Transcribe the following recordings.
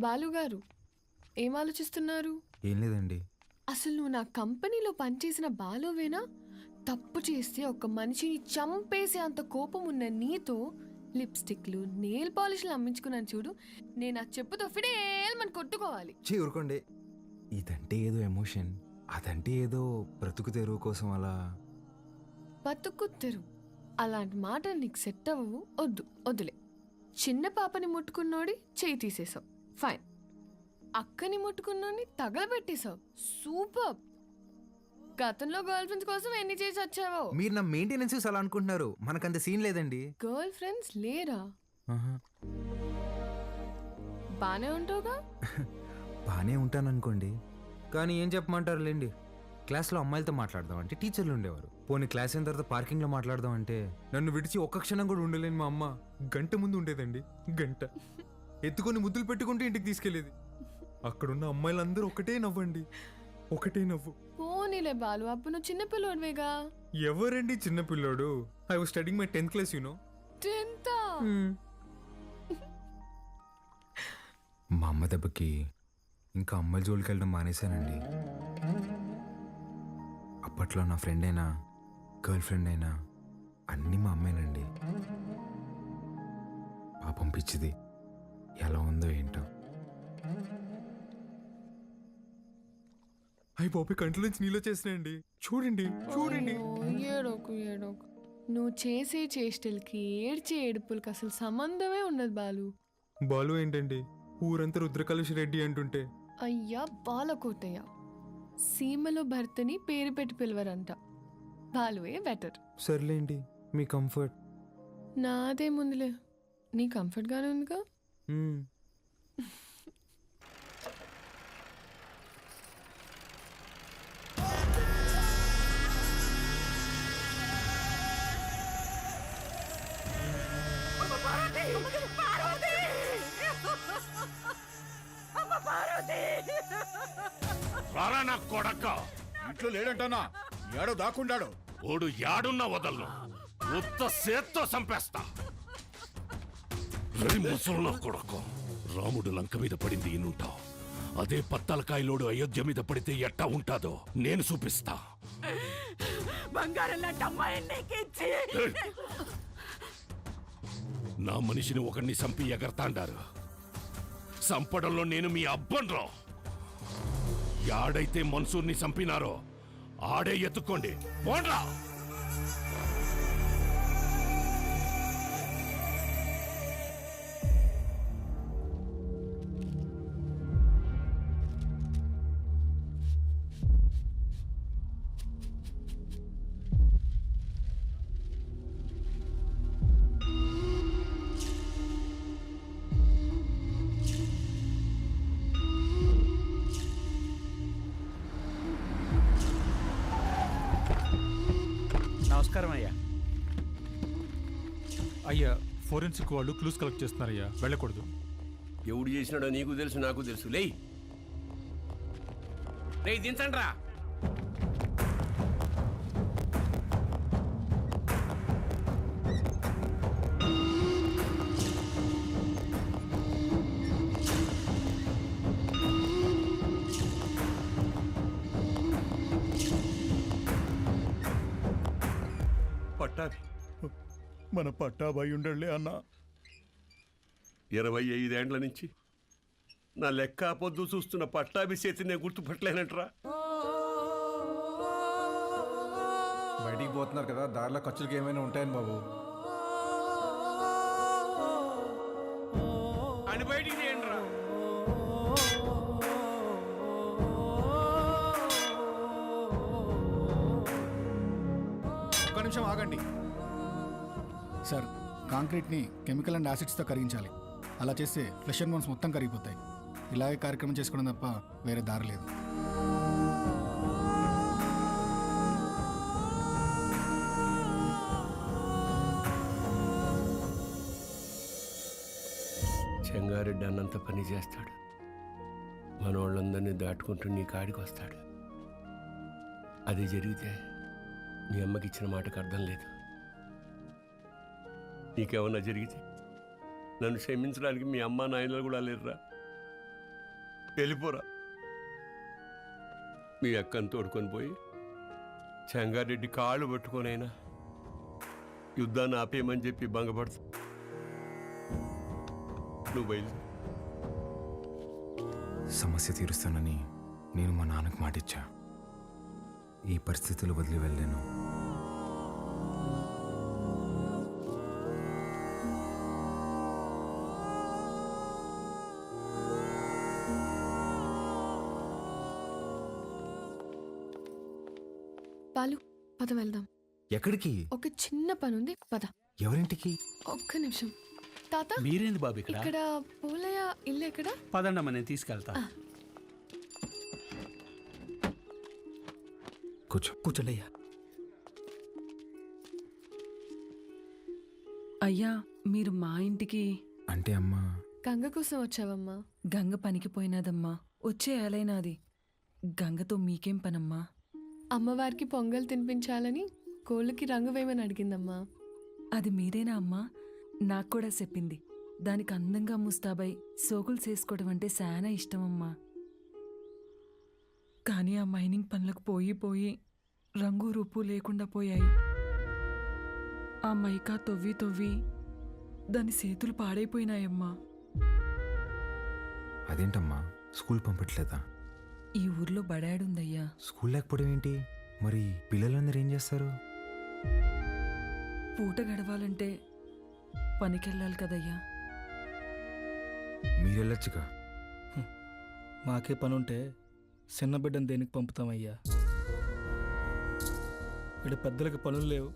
బాలుగారు ఏం ఆలోచిస్తున్నారు? ఏం లేదండి. అసలు నువ్వు నా కంపెనీలో పనిచేసిన బాలువేనా? తప్పు చేస్తే ఒక మనిషిని చంపేసే అంత కోపం ఉన్న నీతో లిప్స్టిక్లు నెయిల్ పాలిష్లు అమ్మించుకున్నాను చూడు. నేను ఆ చెప్పుతో ఫిడేల్మని కొట్టుకోవాలి. ఊరుకోండి. ఇదంటే ఏదో ఎమోషన్, అదంటే ఏదో బ్రతుకు తెరువు కోసం అలా. బతుకు తెరువు అలాంటి మాటలు నీకు సెట్ అవ్వవు. వద్దులే. చిన్న పాపని ముట్టుకున్నోడి చేయి తీసేసావు, ఫైన్. అక్కని ముట్టుకున్నోడిని తగలబెట్టేశావు, సూపర్. గతంలో గర్ల్ ఫ్రెండ్స్ కోసం ఎన్ని చేసి వచ్చావో. మీరు నా మెయింటెనెన్స్ అలా అనుకుంటున్నారు, మనకంత సీన్ లేదండి. గర్ల్ ఫ్రెండ్స్ లేరా? బానే ఉంటావుగా? బానే ఉంటాననుకోండి, కానీ ఏం చెప్పమంటారు లేండి. క్లాస్లో అమ్మాయిలతో మాట్లాడదాం అంటే టీచర్లు ఉండేవారు. పోనీ క్లాస్ అయిన తర్వాత పార్కింగ్లో మాట్లాడదాం అంటే నన్ను విడిచి ఒక్క క్షణం కూడా ఉండలేని మా అమ్మ గంట ముందు ఉండేదండి. గంట ఎత్తుకొని ముద్దులు పెట్టుకుంటూ ఇంటికి తీసుకెళ్లేది. అక్కడున్న అమ్మాయిలందరూ ఒకటే నవ్వండి, ఒకటే నవ్వు. పోనీలే బాలు, అప్పుడు నువ్వు చిన్నపిల్లోడివేగా. ఎవరండి చిన్నపిల్లోడు? I was studying my 10th class, you know. 10th? మా అమ్మ దెబ్బకి ఇంకా అమ్మాయిల జోలికి వెళ్ళడం మానేశానండి. అప్పట్లో నా ఫ్రెండ్ అయినా గర్ల్ ఫ్రెండ్ అయినా అన్నీ మా అమ్మాయినండి. పాపం పిచ్చిది ఎలా ఉందో ఏంటో. అయ్యి బాబు కంట్లో నుంచి నీళ్ళు వచ్చేసినాయండి. చూడండి చూడండి. ఏడోకు ఏడోకు. నువ్వు చేసే చేష్టలకి ఏడ్చే ఏడుపులకి అసలు సంబంధమే ఉండదు బాలు. బాలు ఏంటండి ఊరంతా రుద్రకలుష్ రెడ్డి అంటుంటే. అయ్యా బాలకోటయ్య, సీమలో భర్తని పేరు పెట్టి పిలవరంట. బాలువే బెటర్. సర్లేండి, మీ కంఫర్ట్. నాదేముందిలే, నీ కంఫర్ట్ గానే ఉందిగా. రారా నా కొడక. ఇంట్లో లేడంటానా? ఏడో దాక్కుండాడు. ఓడు యాడున్నా వదలను, ఉత్త సేత్తో చంపేస్తా. ముసలు కొడక, రాముడు లంక మీద పడింది ఈనుంటావు, అదే పత్తలకాయలోడు అయోధ్య మీద పడితే ఎట్టా ఉంటాదో నేను చూపిస్తా. నా మనిషిని ఒకరిని చంపి ఎగరతాండారు. చంపడంలో నేను మీ అబ్బన్రా. యాడైతే మన్సూర్ని చంపినారో ఆడే ఎత్తుకోండి, పోండ్రా. నమస్కారం అయ్యా. అయ్యా, ఫోరెన్సిక్ వాళ్ళు క్లూస్ కలెక్ట్ చేస్తున్నారయ్యా, వెళ్ళకూడదు. ఎవడు చేసినాడో నీకు తెలుసు, నాకు తెలుసు. లేయ్ లేయ్, దించండి రా. పట్టాభి, మన పట్టాభాయి ఉండలే అన్న. 25 ఏండ్ల నుంచి నా లెక్క పొద్దు చూస్తున్న పట్టాభి చేతి నేను గుర్తుపట్టలేనంటరా. బయటికి పోతున్నారు కదా, దారిలో ఖర్చులకి ఏమైనా ఉంటాయని బాబు. అని బయటికి చేయండిరా. ఒక్క నిమిషం ఆగండి సార్. కాంక్రీట్ని కెమికల్ అండ్ యాసిడ్స్తో కరిగించాలి. అలా చేస్తే ఫ్లెష్ అండ్ బోన్స్ మొత్తం కరిగిపోతాయి. ఇలాగే కార్యక్రమం చేసుకోవడం తప్ప వేరే దారి లేదు. చెంగారెడ్డి అన్నంత పని చేస్తాడు, మనోళ్ళందరినీ దాటుకుంటూ నీ కాడికి వస్తాడు. అది జరిగితే మీ అమ్మకి ఇచ్చిన మాటకు అర్థం లేదు. నీకేమన్నా జరిగితే నన్ను క్షమించడానికి మీ అమ్మ నాయనలు కూడా లేరురా. వెళ్ళిపోరా. మీ అక్కని తోడుకొని పోయి చెంగారెడ్డి కాళ్ళు పట్టుకొనైనా యుద్ధాన్ని ఆపేయమని చెప్పి భంగపడుతు. నువ్వు బయలు. సమస్య తీరుస్తానని నేను మా నాన్నకు మాటిచ్చా. ఈ పరిస్థితులు వదిలి వెళ్ళాను. బాలు పద వెళ్దాం. ఎక్కడికి? ఒక చిన్న పని ఉంది, పద. ఎవరింటికి? ఒక్క నిమిషం. తాత, మీరేంది బాబు ఇక్కడ? ఇక్కడ పోలయ్య ఇల్లు ఎక్కడ? పదండమ్మ, నేను తీసుకెళ్తా. కూర్చో. కూర్చోండి అయ్యా. అయ్యా, మీరు మా ఇంటికి అంటే అమ్మా, గంగ కోసం వచ్చావమ్మా? గంగ పనికి పోయినాదమ్మా. వచ్చే ఏలైనాది. గంగతో మీకేం పనమ్మా? అమ్మవారికి పొంగల్ తినిపించాలని కోళ్ళకి రంగు వేయమని అడిగిందమ్మా. అది మీరేనా అమ్మా? నాకు కూడా చెప్పింది. దానికి అందంగా ముస్తాబై సోకులు చేసుకోవడం అంటే శానా ఇష్టమమ్మా. కానీ ఆ మైనింగ్ పనులకు పోయి రంగు రూపు లేకుండా పోయాయి. ఆ మైకా తవ్వి దాని చేతులు పాడైపోయినాయమ్మా. అదేంటమ్మా, స్కూల్ పంపట్లేదా? ఈ ఊర్లో బడాడుందయ్యా. స్కూల్ లేకపోవడం ఏంటి? మరి పిల్లలందరూ ఏం చేస్తారు? పూట గడవాలంటే పనికెళ్ళాలి కదయ్యా. మీరెళ్ళొచ్చుగా. మాకే పనుంటే చిన్న బిడ్డను దేనికి పంపుతామయ్యా? ఇక్కడ పెద్దలకి పనులు లేవు,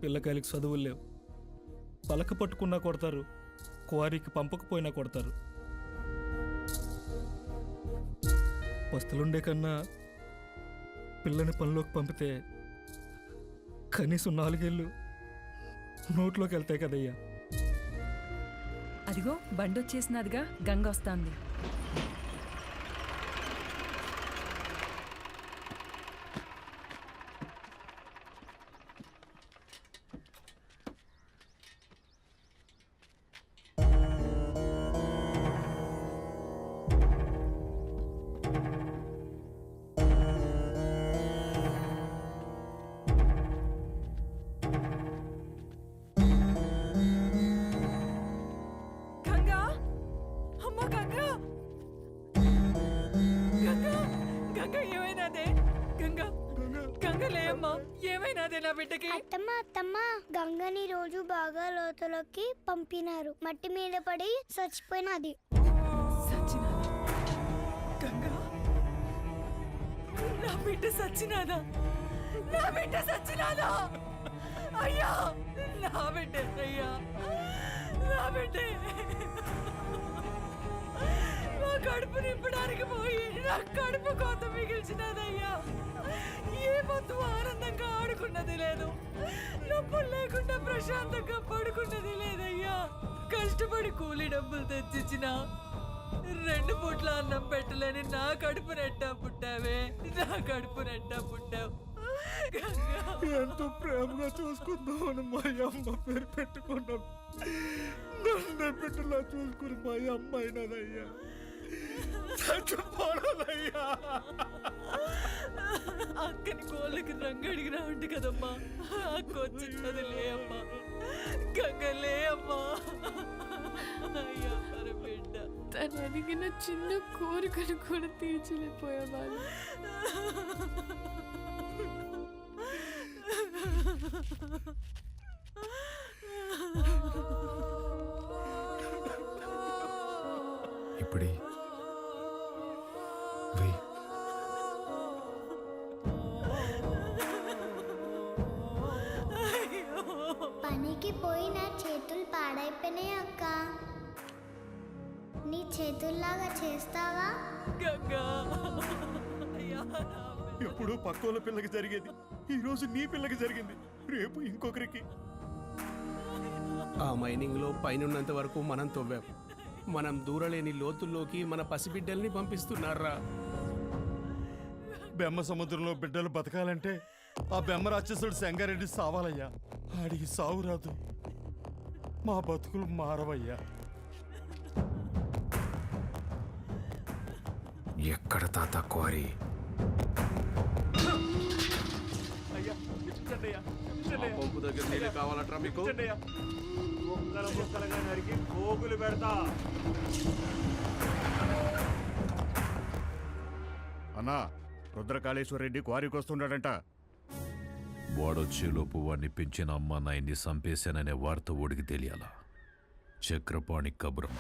పిల్లకాయలకి చదువులు లేవు. పలక పట్టుకున్నా కొడతారు, క్వారీకి పంపకపోయినా కొడతారు. పస్తులుండే కన్నా పిల్లని పనిలోకి పంపితే కనీసం 4 ఏళ్ళు నోట్లోకి వెళ్తాయి కదయ్యా. అదిగో బండొచ్చేసినదిగా, గంగ వస్తాంది. గంగా, అమ్మ గంగా, గంగా, గంగా ఏమైనాదే? గంగా, గంగా లేమ్మా, ఏమైనాదే నా బిడ్డకి? అత్తమ్మ గంగని రోజు బాగా లోతులోకి పంపినారు. మట్టి మీద పడి చచ్చిపోయినది. సచ్చినాదా? గంగా, నా బిడ్డ సచ్చినాదా? నా బిడ్డ సచ్చినాదా? అయ్యా, నా బిడ్డ, అయ్యా నా బిడ్డే. నా కడుపు నింపడానికి పోయి నా కడుపు కోత మిగిల్చినదయ్యా. ఏ పొద్దు ఆనందంగా ఆడుకున్నది లేదు, నొప్పులు లేకుండా ప్రశాంతంగా పడుకున్నది లేదయ్యా. కష్టపడి కూలి డబ్బులు తెచ్చిచ్చిన 2 పూట్ల అన్నం పెట్టలేని నా కడుపు నెట్టా పుట్టావే, నా కడుపు నెట్టా పుట్టావు. ఎంతో ప్రేమగా చూసుకుందామని మా అమ్మ పేరు పెట్టుకున్నాం. నన్ను బిడ్డలా చూసుకుని మా అమ్మ అయినదయ్యా. చచ్చిపోనదయ్యా. అక్కని కోళ్ళకి రంగు అడిగినా ఉంటే కదమ్మా, అక్క వచ్చినది లే అమ్మా. గంగ లే అమ్మా. అయ్యా మన బిడ్డ. తను అడిగిన చిన్న కోరికను కూడా తీర్చలేకపోయా బాలు. ఇప్పుడే వెయ్యి. పనికి పోయి నా చేతులు పాడైపోయినాయి అక్క. నీ చేతుల్లాగా చేస్తావా? గంగా, అయ్యా ఎప్పుడు పక్కోళ్ళ పిల్లకి జరిగేది ఈరోజు నీ పిల్లకి జరిగింది, రేపు ఇంకొకరికి. ఆ మైనింగ్లో పైనున్నంత వరకు మనం తవ్వాం. మనం దూరలేని లోతుల్లోకి మన పసిబిడ్డల్ని పంపిస్తున్నారా? బెమ్మ సముద్రంలో బిడ్డలు బతకాలంటే ఆ బెమ్మ రాక్షసుడు సంగారెడ్డి సావాలయ్యా. ఆడికి సావు రాదు, మా బతుకులు మారవయ్యా. ఎక్కడ తాత క్వారీ? పంపు దగ్గర నీళ్ళు కావాలట్రా మీకు? అన్నా, రుద్రకాళేశ్వర రెడ్డి క్వారీకి వస్తున్నాడంట. వాడొచ్చేలోపు వాడిని పెంచిన అమ్మ నాయన్ని చంపేశాననే వార్త ఓడికి తెలియాలా? చక్రపాణి కబురం